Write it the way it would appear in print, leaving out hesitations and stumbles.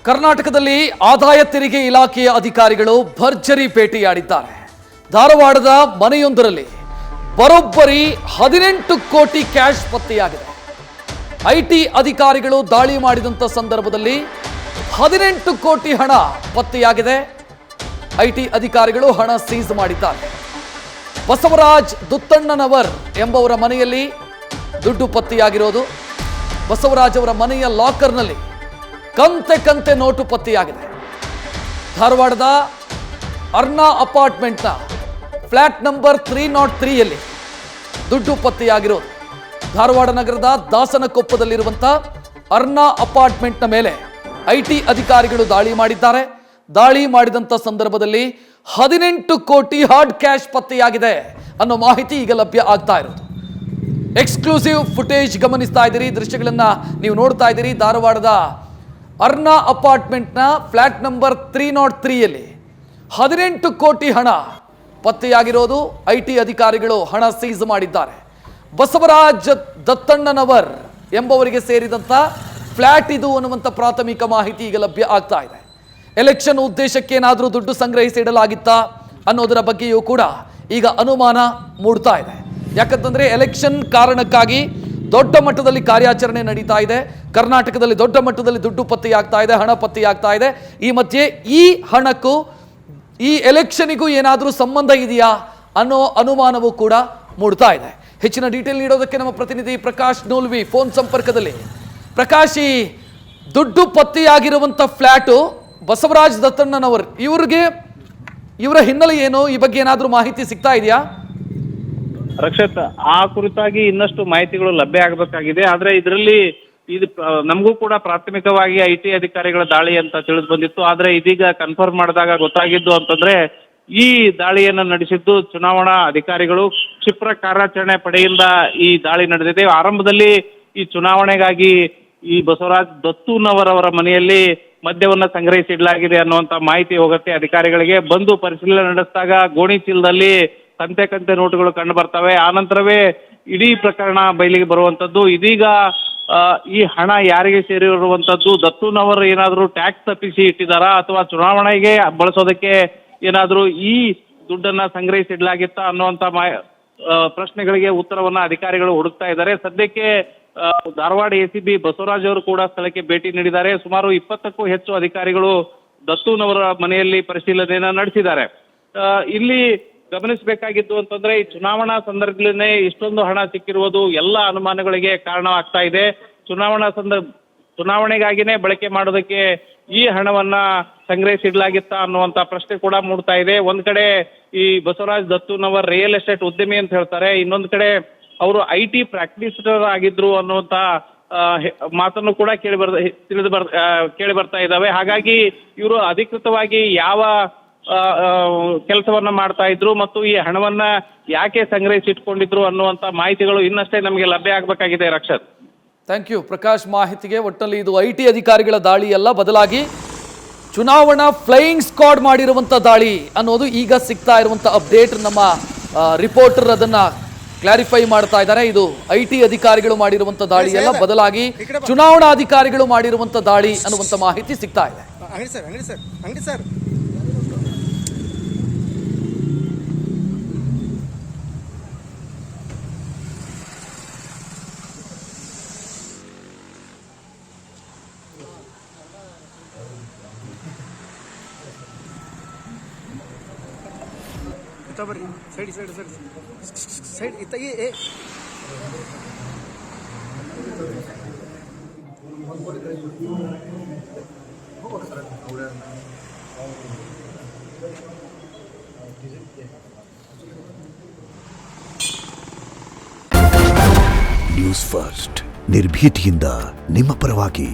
ಕರ್ನಾಟಕದಲ್ಲಿ ಆದಾಯ ತೆರಿಗೆ ಇಲಾಖೆಯ ಅಧಿಕಾರಿಗಳು ಭರ್ಜರಿ ಭೇಟಿಯಾಡಿದ್ದಾರೆ. ಧಾರವಾಡದ ಮನೆಯೊಂದರಲ್ಲಿ ಬರೋಬ್ಬರಿ 18 ಕೋಟಿ ಕ್ಯಾಶ್ ಪತ್ತೆಯಾಗಿದೆ. ಐಟಿ ಅಧಿಕಾರಿಗಳು ದಾಳಿ ಮಾಡಿದಂಥ ಸಂದರ್ಭದಲ್ಲಿ 18 ಕೋಟಿ ಹಣ ಪತ್ತೆಯಾಗಿದೆ. ಐಟಿ ಅಧಿಕಾರಿಗಳು ಹಣ ಸೀಸ್ ಮಾಡಿದ್ದಾರೆ. ಬಸವರಾಜ್ ದುತ್ತಣ್ಣನವರ್ ಎಂಬವರ ಮನೆಯಲ್ಲಿ ದುಡ್ಡು ಪತ್ತೆಯಾಗಿರೋದು. ಬಸವರಾಜ್ ಅವರ ಮನೆಯ ಲಾಕರ್ನಲ್ಲಿ ಕಂತೆ ನೋಟು ಪತ್ತೆಯಾಗಿದೆ. ಧಾರವಾಡದ ಅರ್ನಾ ಅಪಾರ್ಟ್ಮೆಂಟ್ನ ಫ್ಲಾಟ್ ನಂಬರ್ 303ಯಲ್ಲಿ ದುಡ್ಡು ಪತ್ತೆಯಾಗಿರೋದು. ಧಾರವಾಡ ನಗರದ ದಾಸನಕೊಪ್ಪದಲ್ಲಿರುವಂಥ ಅರ್ನಾ ಅಪಾರ್ಟ್ಮೆಂಟ್ನ ಮೇಲೆ ಐಟಿ ಅಧಿಕಾರಿಗಳು ದಾಳಿ ಮಾಡಿದ್ದಾರೆ. ದಾಳಿ ಮಾಡಿದಂಥ ಸಂದರ್ಭದಲ್ಲಿ 18 ಕೋಟಿ ಹಾರ್ಡ್ ಕ್ಯಾಶ್ ಪತ್ತೆಯಾಗಿದೆ ಅನ್ನೋ ಮಾಹಿತಿ ಈಗ ಲಭ್ಯ ಆಗ್ತಾ ಇರೋದು. ಎಕ್ಸ್ಕ್ಲೂಸಿವ್ ಫುಟೇಜ್ ಗಮನಿಸ್ತಾ ಇದ್ದೀರಿ, ದೃಶ್ಯಗಳನ್ನು ನೀವು ನೋಡ್ತಾ ಇದ್ದೀರಿ. ಧಾರವಾಡದ ಅರ್ನಾ ಅಪಾರ್ಟ್ಮೆಂಟ್ನ ಫ್ಲಾಟ್ ನಂಬರ್ 303ಯಲ್ಲಿ 18 ಕೋಟಿ ಹಣ ಪತ್ತೆಯಾಗಿರೋದು. ಐಟಿ ಅಧಿಕಾರಿಗಳು ಹಣ ಸೀಸ್ ಮಾಡಿದ್ದಾರೆ. ಬಸವರಾಜ್ ದತ್ತಣ್ಣನವರ್ ಎಂಬವರಿಗೆ ಸೇರಿದಂಥ ಫ್ಲಾಟ್ ಇದು ಅನ್ನುವಂಥ ಪ್ರಾಥಮಿಕ ಮಾಹಿತಿ ಈಗ ಲಭ್ಯ ಆಗ್ತಾ ಇದೆ. ಎಲೆಕ್ಷನ್ ಉದ್ದೇಶಕ್ಕೆ ಏನಾದರೂ ದುಡ್ಡು ಸಂಗ್ರಹಿಸಿ ಇಡಲಾಗಿತ್ತಾ ಅನ್ನೋದರ ಬಗ್ಗೆಯೂ ಕೂಡ ಈಗ ಅನುಮಾನ ಮೂಡ್ತಾ ಇದೆ. ಯಾಕಂತಂದ್ರೆ ಎಲೆಕ್ಷನ್ ಕಾರಣಕ್ಕಾಗಿ ದೊಡ್ಡ ಮಟ್ಟದಲ್ಲಿ ಕಾರ್ಯಾಚರಣೆ ನಡೀತಾ ಇದೆ. ಕರ್ನಾಟಕದಲ್ಲಿ ದೊಡ್ಡ ಮಟ್ಟದಲ್ಲಿ ದುಡ್ಡು ಪತ್ತೆಯಾಗ್ತಾ ಇದೆ, ಹಣ ಪತ್ತೆಯಾಗ್ತಾ ಇದೆ. ಈ ಮಧ್ಯೆ ಈ ಹಣಕ್ಕೂ ಈ ಎಲೆಕ್ಷನಿಗೂ ಏನಾದರೂ ಸಂಬಂಧ ಇದೆಯಾ ಅನ್ನೋ ಅನುಮಾನವೂ ಕೂಡ ಮೂಡ್ತಾ ಇದೆ. ಹೆಚ್ಚಿನ ಡೀಟೇಲ್ ನೀಡೋದಕ್ಕೆ ನಮ್ಮ ಪ್ರತಿನಿಧಿ ಪ್ರಕಾಶ್ ನೂಲ್ವಿ ಫೋನ್ ಸಂಪರ್ಕದಲ್ಲಿ. ಪ್ರಕಾಶ್, ಈ ದುಡ್ಡು ಪತ್ತೆಯಾಗಿರುವಂಥ ಫ್ಲ್ಯಾಟು ಬಸವರಾಜ್ ದತ್ತಣ್ಣನವರ್ ಇವರ ಹಿನ್ನೆಲೆ ಏನು, ಈ ಬಗ್ಗೆ ಏನಾದರೂ ಮಾಹಿತಿ ಸಿಗ್ತಾ ಇದೆಯಾ? ರಕ್ಷತ್, ಆ ಕುರಿತಾಗಿ ಇನ್ನಷ್ಟು ಮಾಹಿತಿಗಳು ಲಭ್ಯ ಆಗಬೇಕಾಗಿದೆ. ಆದ್ರೆ ಇದರಲ್ಲಿ ಇದು ನಮಗೂ ಕೂಡ ಪ್ರಾಥಮಿಕವಾಗಿ ಐಟಿ ಅಧಿಕಾರಿಗಳ ದಾಳಿ ಅಂತ ತಿಳಿದು ಬಂದಿತ್ತು. ಆದ್ರೆ ಇದೀಗ ಕನ್ಫರ್ಮ್ ಮಾಡಿದಾಗ ಗೊತ್ತಾಗಿದ್ದು ಅಂತಂದ್ರೆ ಈ ದಾಳಿಯನ್ನು ನಡೆಸಿದ್ದು ಚುನಾವಣಾ ಅಧಿಕಾರಿಗಳು. ಕ್ಷಿಪ್ರ ಕಾರ್ಯಾಚರಣೆ ಪಡೆಯಿಂದ ಈ ದಾಳಿ ನಡೆದಿದೆ. ಆರಂಭದಲ್ಲಿ ಈ ಚುನಾವಣೆಗಾಗಿ ಈ ಬಸವರಾಜ್ ದತ್ತೂನವರವರ ಮನೆಯಲ್ಲಿ ಮದ್ಯವನ್ನ ಸಂಗ್ರಹಿಸಿಡಲಾಗಿದೆ ಅನ್ನುವಂತ ಮಾಹಿತಿ ಹೋಗುತ್ತೆ ಅಧಿಕಾರಿಗಳಿಗೆ. ಬಂದು ಪರಿಶೀಲನೆ ನಡೆಸಿದಾಗ ಗೋಣಿ ಚೀಲದಲ್ಲಿ ಕಂತೆ ನೋಟುಗಳು ಕಂಡು ಬರ್ತವೆ. ಆ ನಂತರವೇ ಇಡೀ ಪ್ರಕರಣ ಬಯಲಿಗೆ ಬರುವಂತದ್ದು. ಇದೀಗ ಈ ಹಣ ಯಾರಿಗೆ ಸೇರಿರುವಂತದ್ದು, ದತ್ತೂನವರು ಏನಾದರೂ ಟ್ಯಾಕ್ಸ್ ತಪ್ಪಿಸಿ ಇಟ್ಟಿದ್ದಾರಾ ಅಥವಾ ಚುನಾವಣೆಗೆ ಬಳಸೋದಕ್ಕೆ ಏನಾದರೂ ಈ ದುಡ್ಡನ್ನ ಸಂಗ್ರಹಿಸಿಡ್ಲಾಗಿತ್ತಾ ಅನ್ನುವಂತ ಪ್ರಶ್ನೆಗಳಿಗೆ ಉತ್ತರವನ್ನ ಅಧಿಕಾರಿಗಳು ಹುಡುಕ್ತಾ ಇದ್ದಾರೆ. ಸದ್ಯಕ್ಕೆ ಧಾರವಾಡ ಎಸಿಬಿ ಬಸವರಾಜ್ ಅವರು ಕೂಡ ಸ್ಥಳಕ್ಕೆ ಭೇಟಿ ನೀಡಿದ್ದಾರೆ. ಸುಮಾರು 20ಕ್ಕೂ ಹೆಚ್ಚು ಅಧಿಕಾರಿಗಳು ದತ್ತೂನವರ ಮನೆಯಲ್ಲಿ ಪರಿಶೀಲನೆಯನ್ನ ನಡೆಸಿದ್ದಾರೆ. ಇಲ್ಲಿ ಗಮನಿಸಬೇಕಾಗಿದ್ದು ಅಂತಂದ್ರೆ ಈ ಚುನಾವಣಾ ಸಂದರ್ಭದಲ್ಲೇ ಇಷ್ಟೊಂದು ಹಣ ಸಿಕ್ಕಿರುವುದು ಎಲ್ಲ ಅನುಮಾನಗಳಿಗೆ ಕಾರಣವಾಗ್ತಾ ಇದೆ. ಚುನಾವಣೆಗಾಗಿನೇ ಬಳಕೆ ಮಾಡೋದಕ್ಕೆ ಈ ಹಣವನ್ನ ಸಂಗ್ರಹಿಸಿಡ್ಲಾಗಿತ್ತಾ ಅನ್ನುವಂತ ಪ್ರಶ್ನೆ ಕೂಡ ಮೂಡ್ತಾ ಇದೆ. ಒಂದ್ ಕಡೆ ಈ ಬಸವರಾಜ್ ದತ್ತೂನವರ್ ರಿಯಲ್ ಎಸ್ಟೇಟ್ ಉದ್ಯಮಿ ಅಂತ ಹೇಳ್ತಾರೆ, ಇನ್ನೊಂದು ಕಡೆ ಅವರು ಐಟಿ ಪ್ರಾಕ್ಟೀಸರ್ ಆಗಿದ್ರು ಅನ್ನುವಂತ ಮಾತನ್ನು ಕೂಡ ಕೇಳಿ ಬರ್ತಾ ಇದ್ದಾವೆ. ಹಾಗಾಗಿ ಇವರು ಅಧಿಕೃತವಾಗಿ ಯಾವ ಕೆಲಸವನ್ನ ಮಾಡ್ತಾ ಇದ್ರು ಮತ್ತು ಈ ಹಣವನ್ನ ಯಾಕೆ ಸಂಗ್ರಹಿಸಿಟ್ಕೊಂಡಿದ್ರು ಅನ್ನುವಂತ ಮಾಹಿತಿಗಳು ಇನ್ನಷ್ಟೇ ನಮಗೆ ಲಭ್ಯ ಆಗಬೇಕಾಗಿದೆ. ರಕ್ಷತ್, ಥ್ಯಾಂಕ್ ಯು ಪ್ರಕಾಶ್ ಮಾಹಿತಿಗೆ. ಒಟ್ಟಲ್ಲಿ ಇದು ಐಟಿ ಅಧಿಕಾರಿಗಳ ದಾಳಿ ಅಲ್ಲ, ಬದಲಾಗಿ ಚುನಾವಣಾ ಫ್ಲೈಯಿಂಗ್ ಸ್ಕ್ವಾಡ್ ಮಾಡಿರುವಂಥ ದಾಳಿ ಅನ್ನೋದು ಈಗ ಸಿಗ್ತಾ ಇರುವಂಥ ಅಪ್ಡೇಟ್. ನಮ್ಮ ರಿಪೋರ್ಟರ್ ಅದನ್ನ ಕ್ಲಾರಿಫೈ ಮಾಡ್ತಾ ಇದ್ದಾರೆ. ಇದು ಐಟಿ ಅಧಿಕಾರಿಗಳು ಮಾಡಿರುವಂಥ ದಾಳಿ ಅಲ್ಲ, ಬದಲಾಗಿ ಚುನಾವಣಾ ಅಧಿಕಾರಿಗಳು ಮಾಡಿರುವಂಥ ದಾಳಿ ಅನ್ನುವಂಥ ಮಾಹಿತಿ ಸಿಗ್ತಾ ಇದೆ. ಸೈಡ್ ಇತ್ತಾಗಿ ನ್ಯೂಸ್ ಫಸ್ಟ್, ನಿರ್ಭೀತಿಯಿಂದ ನಿಮ್ಮ ಪರವಾಗಿ.